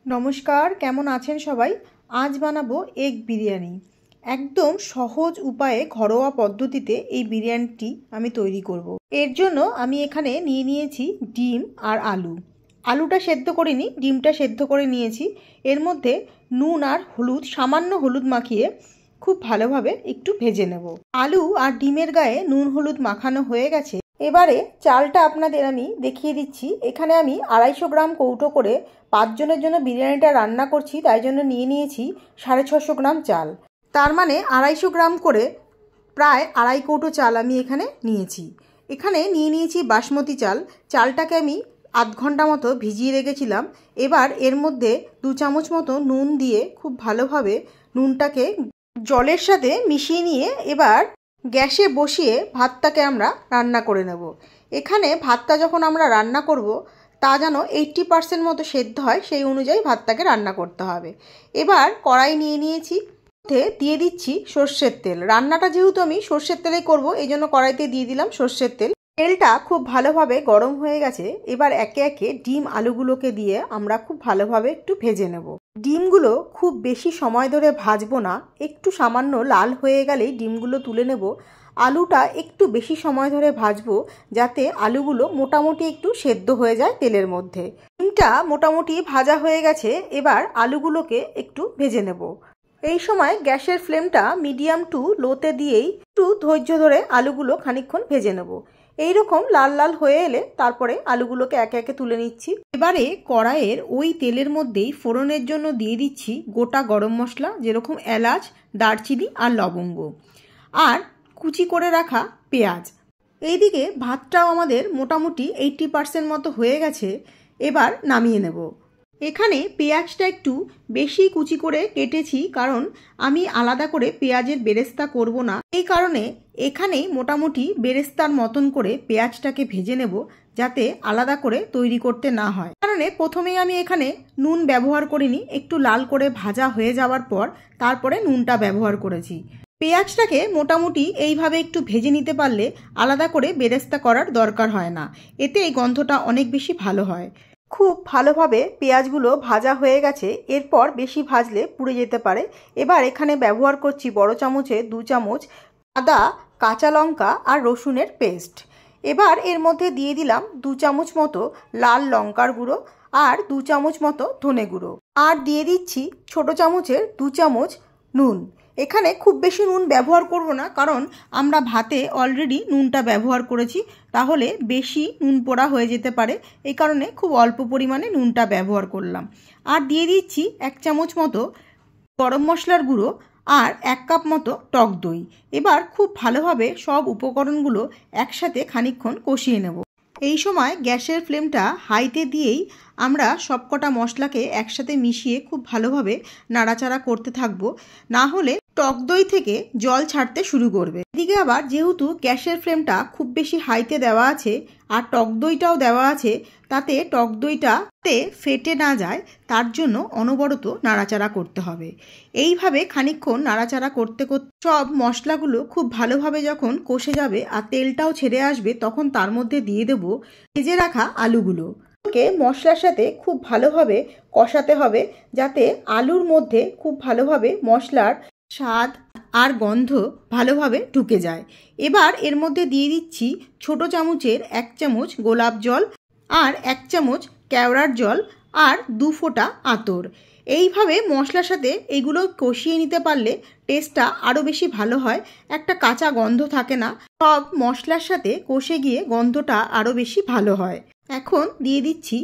नमस्कार केमन आছেন सबाई। आज बानाबो एग बिरियानी। एकदम सहज उपाये घरोया पद्धतिते এই বিরিয়ানিটি আমি তৈরি করব। এর জন্য আমি এখানে নিয়ে নিয়েছি ডিম আর আলু। আলুটা সেদ্ধ করিনি, ডিমটা সেদ্ধ করে নিয়েছি। এর মধ্যে নুন আর হলুদ, সামান্য হলুদ মাখিয়ে খুব ভালোভাবে একটু ভেজে নেব। আলু আর ডিমের গায়ে নুন হলুদ মাখানো হয়ে গেছে। এবারে চালটা আপনাদের আমি দেখিয়ে দিচ্ছি। এখানে আমি 250 গ্রাম কৌটো করে 5 জনের জন্য বিরিয়ানিটা রান্না করছি, তাই জন্য নিয়ে নিয়েছি 650 গ্রাম চাল। তার মানে 250 গ্রাম করে প্রায় 2.5 কৌটো চাল আমি এখানে নিয়েছি। এখানে নিয়ে নিয়েছি বাসমতি চাল। চালটাকে আমি আধ ঘন্টা মতো ভিজিয়ে রেখেছিলাম। এবার এর মধ্যে 2 চামচ মতো নুন দিয়ে খুব ভালোভাবে নুনটাকে জলের সাথে মিশিয়ে নিয়ে এবার গ্যাসে বসিয়ে ভাতটাকে আমরা রান্না করে নেব। এখানে ভাতটা যখন আমরা রান্না করব তা যেন 80% মতো সেদ্ধ হয়, সেই অনুযায়ী ভাতটাকে রান্না করতে হবে। এবার কড়াই নিয়ে নিয়েছি, দিয়ে দিচ্ছি সর্ষের তেল। রান্নাটা যেহেতু আমি সর্ষের তেলেই করব, এই জন্য কড়াইতে দিয়ে দিলাম সর্ষের তেল। তেলটা খুব ভালোভাবে গরম হয়ে গেছে। এবার একে একে ডিম আলুগুলোকে দিয়ে আমরা খুব ভালোভাবে একটু ভেজে নেব। ডিমগুলো খুব বেশি সময় ধরে ভাজবো না, একটু সামান্য লাল হয়ে গেলেই ডিমগুলো তুলে নেব। আলুটা একটু বেশি সময় ধরে ভাজবো যাতে আলুগুলো মোটামুটি একটু সেদ্ধ হয়ে যায় তেলের মধ্যে। ডিমটা মোটামুটি ভাজা হয়ে গেছে, এবার আলুগুলোকে একটু ভেজে নেব। এই সময় গ্যাসের ফ্লেমটা মিডিয়াম টু লোতে দিয়েই একটু ধৈর্য ধরে আলুগুলো খানিকক্ষণ ভেজে নেব। এইরকম লাল লাল হয়ে এলে তারপরে আলুগুলোকে একে একে তুলে নিচ্ছি। এবারে কড়াইয়ের ওই তেলের মধ্যেই ফোড়নের জন্য দিয়ে দিচ্ছি গোটা গরম মশলা, যেরকম এলাচ, দারচিনি আর লবঙ্গ, আর কুচি করে রাখা পেঁয়াজ। এইদিকে ভাতটাও আমাদের মোটামুটি 80% মতো হয়ে গেছে। এবার নামিয়ে নেব। এখানে পেঁয়াজটা একটু বেশি কুচি করে কেটেছি, কারণ আমি আলাদা করে পেঁয়াজের বেরেস্তা করব না। এই কারণে এখানেই মোটামুটি বেরেস্তার মতন করে পেঁয়াজটাকে ভেজে নেব, যাতে আলাদা করে তৈরি করতে না হয়। কারণে প্রথমেই আমি এখানে নুন ব্যবহার করিনি, একটু লাল করে ভাজা হয়ে যাওয়ার পর তারপরে নুনটা ব্যবহার করেছি। পেঁয়াজটাকে মোটামুটি এইভাবে একটু ভেজে নিতে পারলে আলাদা করে বেরেস্তা করার দরকার হয় না, এতে এই গন্ধটা অনেক বেশি ভালো হয়। খুব ভালোভাবে পেঁয়াজগুলো ভাজা হয়ে গেছে। এরপর বেশি ভাজলে পুড়ে যেতে পারে। এবার এখানে ব্যবহার করছি বড় চামচে 2 চামচ আদা, কাঁচা লঙ্কা আর রসুনের পেস্ট। এবার এর মধ্যে দিয়ে দিলাম 2 চামচ মতো লাল লঙ্কার গুঁড়ো আর 2 চামচ মতো ধনে গুঁড়ো, আর দিয়ে দিচ্ছি ছোট চামচের 2 চামচ নুন। এখানে খুব বেশি নুন ব্যবহার করব না, কারণ আমরা ভাতে অলরেডি নুনটা ব্যবহার করেছি, তাহলে বেশি নুন পোড়া হয়ে যেতে পারে। এই কারণে খুব অল্প পরিমাণে নুনটা ব্যবহার করলাম। আর দিয়ে দিচ্ছি 1 চামচ মতো গরম মশলার গুঁড়ো আর 1 কাপ মতো টক দই। এবার খুব ভালোভাবে সব উপকরণগুলো একসাথে খানিকক্ষণ কষিয়ে নেব। এই সময় গ্যাসের ফ্লেমটা হাইতে দিয়েই আমরা সবকটা মশলাকে একসাথে মিশিয়ে খুব ভালোভাবে নাড়াচাড়া করতে থাকবো, না হলে টক দই থেকে জল ছাড়তে শুরু করবে। এদিকে আবার যেহেতু গ্যাসের ফ্লেমটা খুব বেশি হাইতে দেওয়া আছে আর টক দইটাও দেওয়া আছে, তাতে টক দইটাতে ফেটে না যায়, তার জন্য অনবরত নাড়াচাড়া করতে হবে। এইভাবে খানিকক্ষণ নাড়াচাড়া করতে করতে সব মশলাগুলো খুব ভালোভাবে যখন কষে যাবে আর তেলটাও ছেড়ে আসবে, তখন তার মধ্যে দিয়ে দেব ভেজে রাখা আলুগুলো। মশলার সাথে খুব ভালোভাবে কষাতে হবে, যাতে আলুর মধ্যে খুব ভালোভাবে মশলার স্বাদ আর গন্ধ ভালোভাবে ঢুকে যায়। এবার এর মধ্যে দিয়ে দিচ্ছি ছোট চামচের 1 চামচ গোলাপ জল আর 1 চামচ কেওড়ার জল আর 2 ফোঁটা আতর। এইভাবে মশলার সাথে এগুলো কষিয়ে নিতে পারলে টেস্টটা আরও বেশি ভালো হয়, একটা কাঁচা গন্ধ থাকে না, সব মশলার সাথে কষে গিয়ে গন্ধটা আরও বেশি ভালো হয়। এখন দিয়ে দিচ্ছি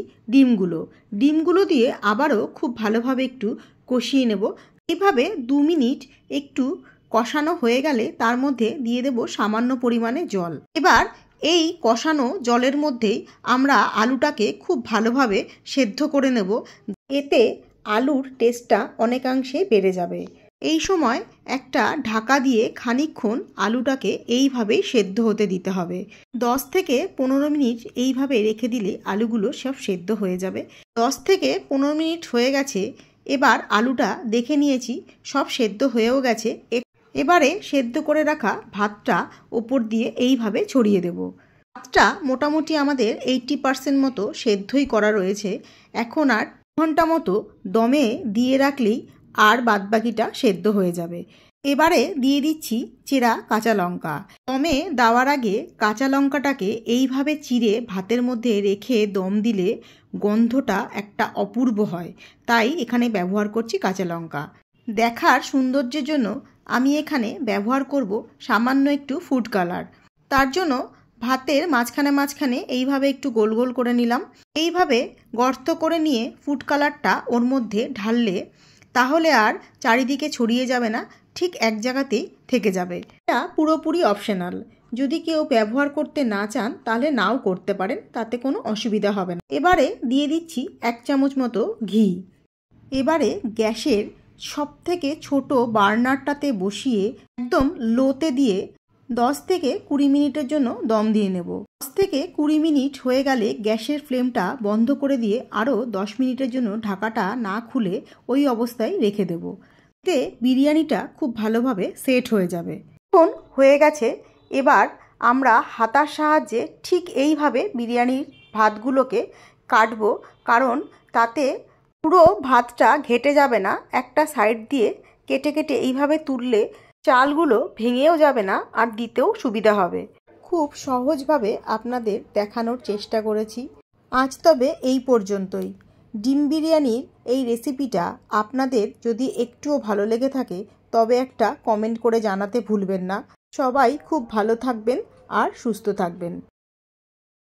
ডিমগুলো দিয়ে আবারও খুব ভালোভাবে একটু কষিয়ে নেব। এইভাবে 2 মিনিট একটু কষানো হয়ে গেলে তার মধ্যে দিয়ে দেব সামান্য পরিমাণে জল। এবার এই কষানো জলের মধ্যেই আমরা আলুটাকে খুব ভালোভাবে সেদ্ধ করে নেব, এতে আলুর টেস্টটা অনেকাংশে বেড়ে যাবে। এই সময় একটা ঢাকা দিয়ে খানিকক্ষণ আলুটাকে এইভাবে সেদ্ধ হতে দিতে হবে। 10 থেকে 15 মিনিট এইভাবে রেখে দিলে আলুগুলো সব সেদ্ধ হয়ে যাবে। 10 থেকে 15 মিনিট হয়ে গেছে। এবার আলুটা দেখে নিয়েছি সব সেদ্ধ হয়েও গেছে। এবারে সেদ্ধ করে রাখা ভাতটা ওপর দিয়ে এইভাবে ছড়িয়ে দেব। ভাতটা মোটামুটি আমাদের 80% মতো সেদ্ধই করা রয়েছে। এখন আর ঘন্টা মতো দমে দিয়ে রাখলেই আর বাদবাকিটা সেদ্ধ হয়ে যাবে। এবারে দিয়ে দিচ্ছি চেরা কাঁচা লঙ্কা। দমে দেওয়ার আগে কাঁচা লঙ্কাটাকে এইভাবে চিড়ে ভাতের মধ্যে রেখে দম দিলে গন্ধটা একটা অপূর্ব হয়, তাই এখানে ব্যবহার করছি কাঁচা লঙ্কা। দেখার সৌন্দর্যের জন্য আমি এখানে ব্যবহার করব সামান্য একটু ফুড কালার। তার জন্য ভাতের মাঝখানে মাঝখানে এইভাবে একটু গোল গোল করে নিলাম। এইভাবে গর্ত করে নিয়ে ফুড কালারটা ওর মধ্যে ঢাললে তাহলে আর চারিদিকে ছড়িয়ে যাবে না, ঠিক এক জায়গাতেই থেকে যাবে। এটা পুরোপুরি অপশনাল, যদি কেউ ব্যবহার করতে না চান তাহলে নাও করতে পারেন, তাতে কোনো অসুবিধা হবে না। এবারে দিয়ে দিচ্ছি 1 চামচ মতো ঘি। এবারে গ্যাসের সবথেকে ছোট বার্নারটাতে বসিয়ে একদম লোতে দিয়ে 10 থেকে 20 মিনিটের জন্য দম দিয়ে নেব। 10 থেকে 20 মিনিট হয়ে গেলে গ্যাসের ফ্লেমটা বন্ধ করে দিয়ে আরও 10 মিনিটের জন্য ঢাকাটা না খুলে ওই অবস্থায় রেখে দেব। এতে বিরিয়ানিটা খুব ভালোভাবে সেট হয়ে যাবে। এখন হয়ে গেছে। এবার আমরা হাতার সাহায্যে ঠিক এইভাবে বিরিয়ানির ভাতগুলোকে কাটবো, কারণ তাতে পুরো ভাতটা ঘেটে যাবে না। একটা সাইড দিয়ে কেটে কেটে এইভাবে তুললে চালগুলো ভেঙেও যাবে না আর দিতেও সুবিধা হবে। খুব সহজভাবে আপনাদের দেখানোর চেষ্টা করেছি। আজ তবে এই পর্যন্তই। ডিম বিরিয়ানির এই রেসিপিটা আপনাদের যদি একটুও ভালো লেগে থাকে তবে একটা কমেন্ট করে জানাতে ভুলবেন না। সবাই খুব ভালো থাকবেন আর সুস্থ থাকবেন।